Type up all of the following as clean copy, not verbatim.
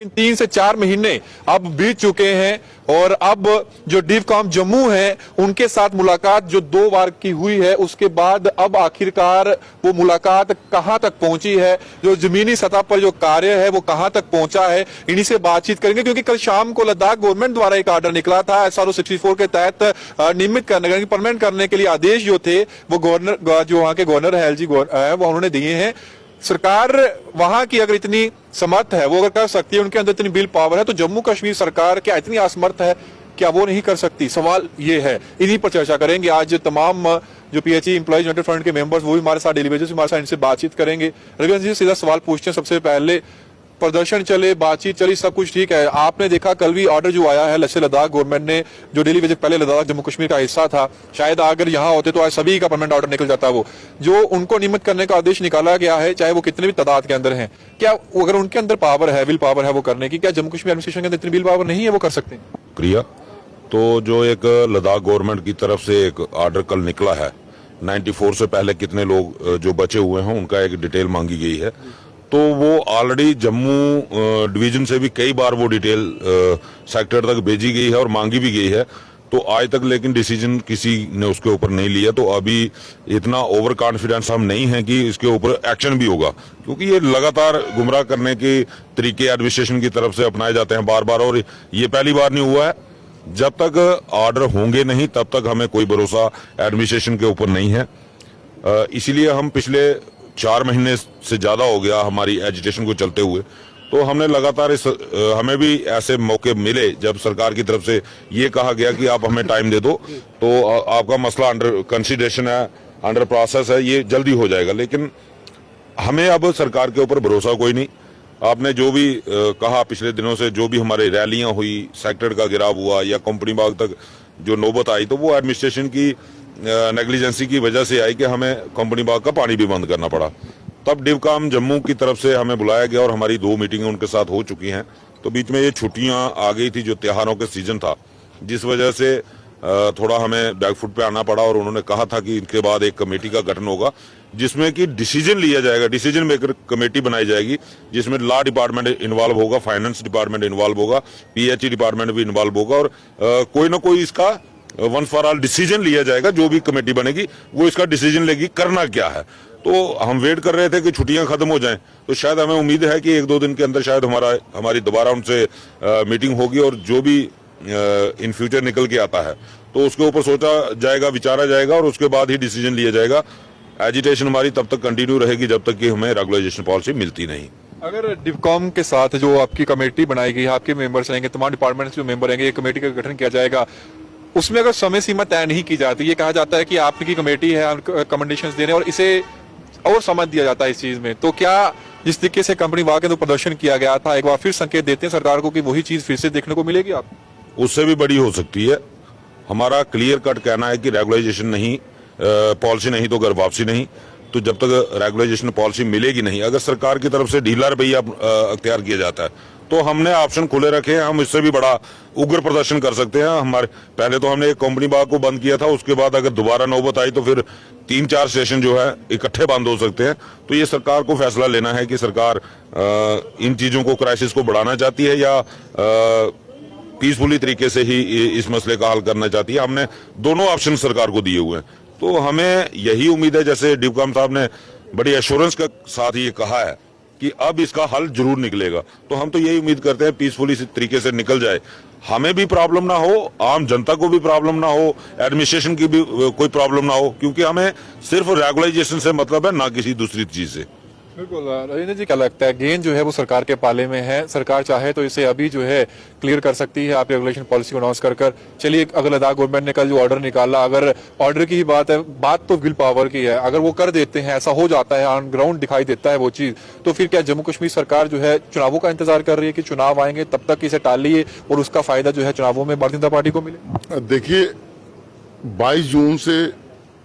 3 से 4 महीने अब बीत चुके हैं और अब जो डिवकॉम जम्मू है उनके साथ मुलाकात जो 2 बार की हुई है, उसके बाद अब आखिरकार वो मुलाकात कहां तक पहुंची है, जो जमीनी सतह पर जो कार्य है वो कहां तक पहुंचा है, इन्हीं से बातचीत करेंगे। क्योंकि कल शाम को लद्दाख गवर्नमेंट द्वारा एक ऑर्डर निकला था SRO 64 के तहत नियमित करने, परमानेंट करने के लिए आदेश जो थे वो गवर्नर, जो वहां के गवर्नर है LG वो उन्होंने दिए हैं। सरकार वहां की अगर इतनी समर्थ है, वो अगर कर सकती है, उनके अंदर इतनी बिल पावर है, तो जम्मू कश्मीर सरकार क्या इतनी असमर्थ है, क्या वो नहीं कर सकती? सवाल ये है, इन्हीं पर चर्चा करेंगे। आज तमाम जो PHE एम्प्लॉइज यूनाइटेड फ्रंट के मेंबर्स वो भी हमारे साथ, डेली बेसिस हमारे साथ, इनसे बातचीत करेंगे। रविंद्र जी सीधा सवाल पूछते हैं सबसे पहले, प्रदर्शन चले, बातचीत चली, सब कुछ ठीक है, आपने देखा कल भी ऑर्डर जो आया है लेसे लद्दाख गवर्नमेंट ने, जो डेली विजिट पहले लद्दाख जम्मू कश्मीर का हिस्सा था, शायद अगर यहाँ होते तो आज सभी का परमानेंट ऑर्डर निकल जाता। वो जो उनको नियमित करने का आदेश निकाला गया है, चाहे वो कितने भी तादाद के अंदर हैं, क्या अगर उनके अंदर पावर है, विल पावर है वो करने की, क्या जम्मू कश्मीर एडमिनिस्ट्रेशन के अंदर इतनी विल पावर नहीं है, वो कर सकते हैं? क्रिया तो जो एक लद्दाख गवर्नमेंट की तरफ से एक ऑर्डर कल निकला है, 94 से पहले कितने लोग जो बचे हुए हैं उनका एक डिटेल मांगी गई है, तो वो ऑलरेडी जम्मू डिवीजन से भी कई बार वो डिटेल सेक्टर तक भेजी गई है और मांगी भी गई है। तो आज तक लेकिन डिसीजन किसी ने उसके ऊपर नहीं लिया। तो अभी इतना ओवर कॉन्फिडेंस हम नहीं है कि इसके ऊपर एक्शन भी होगा, क्योंकि ये लगातार गुमराह करने के तरीके एडमिनिस्ट्रेशन की तरफ से अपनाए जाते हैं बार बार, और ये पहली बार नहीं हुआ है। जब तक ऑर्डर होंगे नहीं तब तक हमें कोई भरोसा एडमिनिस्ट्रेशन के ऊपर नहीं है। इसीलिए हम पिछले 4 महीने से ज्यादा हो गया हमारी एजिटेशन को चलते हुए, तो हमने लगातार हमें भी ऐसे मौके मिले जब सरकार की तरफ से ये कहा गया कि आप हमें टाइम दे दो, तो आपका मसला अंडर कंसिडरेशन है, अंडर प्रोसेस है, ये जल्दी हो जाएगा। लेकिन हमें अब सरकार के ऊपर भरोसा कोई नहीं। आपने जो भी कहा पिछले दिनों से, जो भी हमारी रैलियां हुई, सेक्टर का गिराव हुआ या कंपनी बाग तक जो नौबत आई, तो वो एडमिनिस्ट्रेशन की नेग्लिजेंसी की वजह से आई कि हमें कंपनी बाग का पानी भी बंद करना पड़ा। तब डिवकॉम जम्मू की तरफ से हमें बुलाया गया और हमारी 2 मीटिंगें उनके साथ हो चुकी हैं। तो बीच में ये छुट्टियां आ गई थी, जो त्योहारों के सीजन था, जिस वजह से थोड़ा हमें बैकफुट पे आना पड़ा। और उन्होंने कहा था कि इनके बाद एक कमेटी का गठन होगा जिसमें कि डिसीजन लिया जाएगा, डिसीजन मेकर कमेटी बनाई जाएगी, जिसमें लॉ डिपार्टमेंट इन्वॉल्व होगा, फाइनेंस डिपार्टमेंट इन्वॉल्व होगा, PHE डिपार्टमेंट भी इन्वॉल्व होगा, और कोई ना कोई इसका वंस फॉर ऑल डिसीजन लिया जाएगा। जो भी कमेटी बनेगी वो इसका डिसीजन लेगी करना क्या है। तो हम वेट कर रहे थे कि छुट्टियां खत्म हो जाएं, तो शायद हमें उम्मीद है कि 1-2 दिन के अंदर शायद हमारी दोबारा उनसे मीटिंग होगी, और जो भी इन फ्यूचर निकल के आता है तो उसके ऊपर सोचा जाएगा, विचारा जाएगा, और उसके बाद ही डिसीजन लिया जाएगा। एजिटेशन हमारी तब तक कंटिन्यू रहेगी जब तक कि हमें रेगुलाइजेशन पॉलिसी मिलती नहीं। अगर डिवकॉम के साथ जो आपकी कमेटी बनाई गई है, आपके मेंबर्स रहेंगे, तमाम डिपार्टमेंट्स जो मेंबर रहेंगे, एक कमेटी का गठन किया जाएगा, उसमें अगर समय सीमा तय नहीं की जाती, ये कहा जाता है कि आपकी कमेटी है, कमेंडेशंस दे रहे हैं और इसे और समय दिया जाता है इस चीज में, तो क्या जिस तरीके से कंपनी बाग के अंदर प्रदर्शन किया गया था, एक बार फिर संकेत देते हैं सरकार को कि वही चीज फिर से देखने को मिलेगी? आप उससे भी बड़ी हो सकती है। हमारा क्लियर कट कहना है कि रेगुलाइजेशन नहीं, पॉलिसी नहीं तो घर वापसी नहीं। तो जब तक रेगुलाइजेशन पॉलिसी मिलेगी नहीं, अगर सरकार की तरफ से ढीला रवैया अख्तियार किया जाता है, तो हमने ऑप्शन खुले रखे हैं। हम इससे भी बड़ा उग्र प्रदर्शन कर सकते हैं। हमारे पहले तो हमने एक कंपनी बाग को बंद किया था, उसके बाद अगर दोबारा नौबत आई तो फिर 3-4 स्टेशन जो है इकट्ठे बंद हो सकते हैं। तो ये सरकार को फैसला लेना है कि सरकार इन चीजों को, क्राइसिस को बढ़ाना चाहती है या पीसफुली तरीके से ही इस मसले का हल करना चाहती है। हमने दोनों ऑप्शन सरकार को दिए हुए हैं, तो हमें यही उम्मीद है, जैसे डिवकॉम साहब ने बड़ी एश्योरेंस के साथ ये कहा है कि अब इसका हल जरूर निकलेगा, तो हम तो यही उम्मीद करते हैं पीसफुली तरीके से निकल जाए, हमें भी प्रॉब्लम ना हो, आम जनता को भी प्रॉब्लम ना हो, एडमिनिस्ट्रेशन की भी कोई प्रॉब्लम ना हो, क्योंकि हमें सिर्फ रेगुलाइजेशन से मतलब है, ना किसी दूसरी चीज से। बिल्कुल। रविंद्र जी, क्या लगता है, गेंद जो है वो सरकार के पाले में है, सरकार चाहे तो इसे अभी जो है क्लियर कर सकती है, आप रेगुलेशन पॉलिसी को अनाउंस कर चलिए। अगर लद्दाख गवर्नमेंट ने कल जो ऑर्डर निकाला, अगर ऑर्डर की ही बात है, बात तो विल पावर की है, अगर वो कर देते हैं, ऐसा हो जाता है, ऑन ग्राउंड दिखाई देता है वो चीज, तो फिर क्या जम्मू कश्मीर सरकार जो है चुनावों का इंतजार कर रही है कि चुनाव आएंगे तब तक इसे टालिए और उसका फायदा जो है चुनावों में भारतीय जनता पार्टी को मिले? देखिए, 22 जून से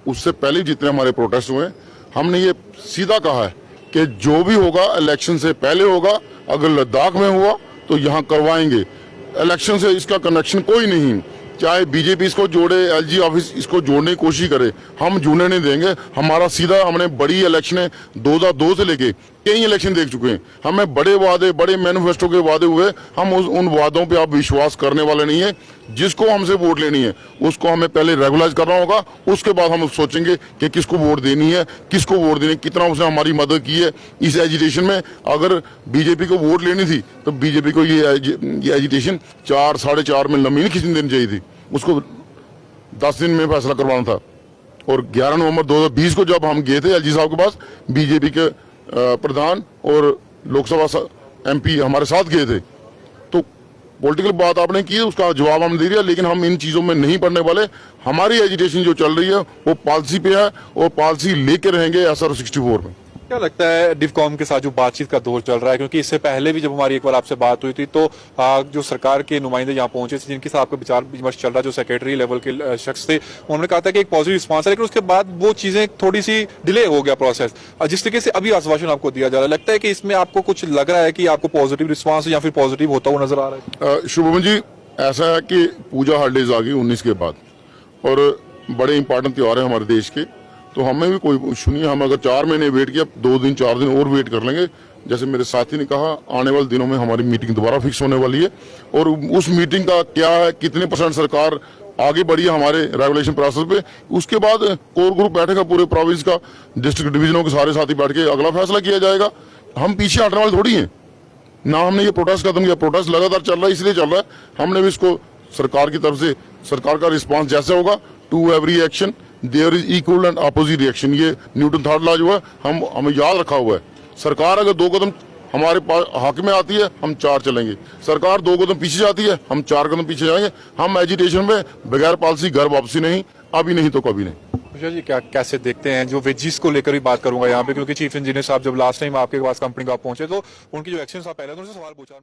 उससे पहले जितने हमारे प्रोटेस्ट हुए, हमने ये सीधा कहा है कि जो भी होगा इलेक्शन से पहले होगा। अगर लद्दाख में हुआ तो यहाँ करवाएंगे, इलेक्शन से इसका कनेक्शन कोई नहीं। चाहे बीजेपी इसको जोड़े, एलजी ऑफिस इसको जोड़ने की कोशिश करे, हम जुड़ने नहीं देंगे। हमारा सीधा, हमने बड़ी इलेक्शनें 2002 से लेके कई इलेक्शन देख चुके हैं। हमें बड़े वादे, बड़े मैनिफेस्टो के वादे हुए, हम उन वादों पे आप विश्वास करने वाले नहीं है। जिसको हमसे वोट लेनी है उसको हमें पहले रेगुलाइज करना होगा, उसके बाद हम सोचेंगे कि किसको वोट देनी है, किसको वोट देनी है, कितना उसने हमारी मदद की है इस एजिटेशन में। अगर बीजेपी को वोट लेनी थी तो बीजेपी को ये एजिटेशन 4 साढ़े 4 में लंबी नहीं खींचने देनी चाहिए थी, उसको 10 दिन में फैसला करवाना था। और 11 नवंबर 2020 को जब हम गए थे एलजी साहब के पास, बीजेपी के प्रधान और लोकसभा एमपी हमारे साथ गए थे, तो पॉलिटिकल बात आपने की, उसका जवाब हमने दे दिया। लेकिन हम इन चीजों में नहीं पड़ने वाले। हमारी एजिटेशन जो चल रही है वो पॉलिसी पे है और पॉलिसी लेके रहेंगे SR 64 में। क्या लगता है डिफकॉम के साथ जो बातचीत का दौर चल रहा है, क्योंकि इससे पहले भी जब हमारी एक बार आपसे बात हुई थी तो जो सरकार के नुमाइंदे यहाँ पहुंचे थे जिनके साथ आपका विचार विमर्श चल रहा है, जो सेक्रेटरी लेवल के शख्स थे, उन्होंने कहा था कि एक पॉजिटिव रिस्पांस है, लेकिन उसके बाद वो चीजें थोड़ी सी डिले हो गया प्रोसेस। जिस तरीके से अभी आश्वासन आपको दिया जा रहा है, लगता है कि इसमें आपको कुछ लग रहा है कि आपको पॉजिटिव रिस्पांस या फिर पॉजिटिव होता हुआ नजर आ रहा है? शुभमन जी, ऐसा है कि पूजा हॉलीडेज आ गई 19 के बाद और बड़े इंपॉर्टेंट त्योहार है हमारे देश के, तो हमें भी कोई इशू नहीं है। हम अगर 4 महीने वेट किया, 2 दिन 4 दिन और वेट कर लेंगे। जैसे मेरे साथी ने कहा, आने वाले दिनों में हमारी मीटिंग दोबारा फिक्स होने वाली है और उस मीटिंग का क्या है, कितने % सरकार आगे बढ़ी है हमारे रेगुलेशन प्रोसेस पे, उसके बाद कोर ग्रुप बैठेगा पूरे प्रोविंस का, डिस्ट्रिक्ट डिवीजनों के सारे साथी बैठ के अगला फैसला किया जाएगा। हम पीछे हटने वाले थोड़ी हैं ना। हमने ये प्रोटेस्ट खत्म किया, प्रोटेस्ट लगातार चल रहा है, इसलिए चल रहा है। हमने भी इसको सरकार की तरफ से, सरकार का रिस्पांस जैसे होगा, to every action there is equal and opposite reaction, ये न्यूटन थर्ड लॉ जो है हमें याद रखा हुआ है। सरकार अगर 2 कदम हमारे पास हक में आती है, हम 4 चलेंगे। सरकार 2 कदम पीछे जाती है, हम 4 कदम पीछे जाएंगे। हम एजिटेशन में बगैर पॉलिसी घर वापसी नहीं, अभी नहीं तो कभी नहीं। विजय जी, क्या कैसे देखते हैं जो वेजिस को लेकर भी बात करूंगा यहाँ पे, क्योंकि चीफ इंजीनियर साहब जब लास्ट टाइम आपके पास कंपनी को आप पहुंचे तो उनकी जो एक्शन था पहले तो उनसे सवाल पूछा,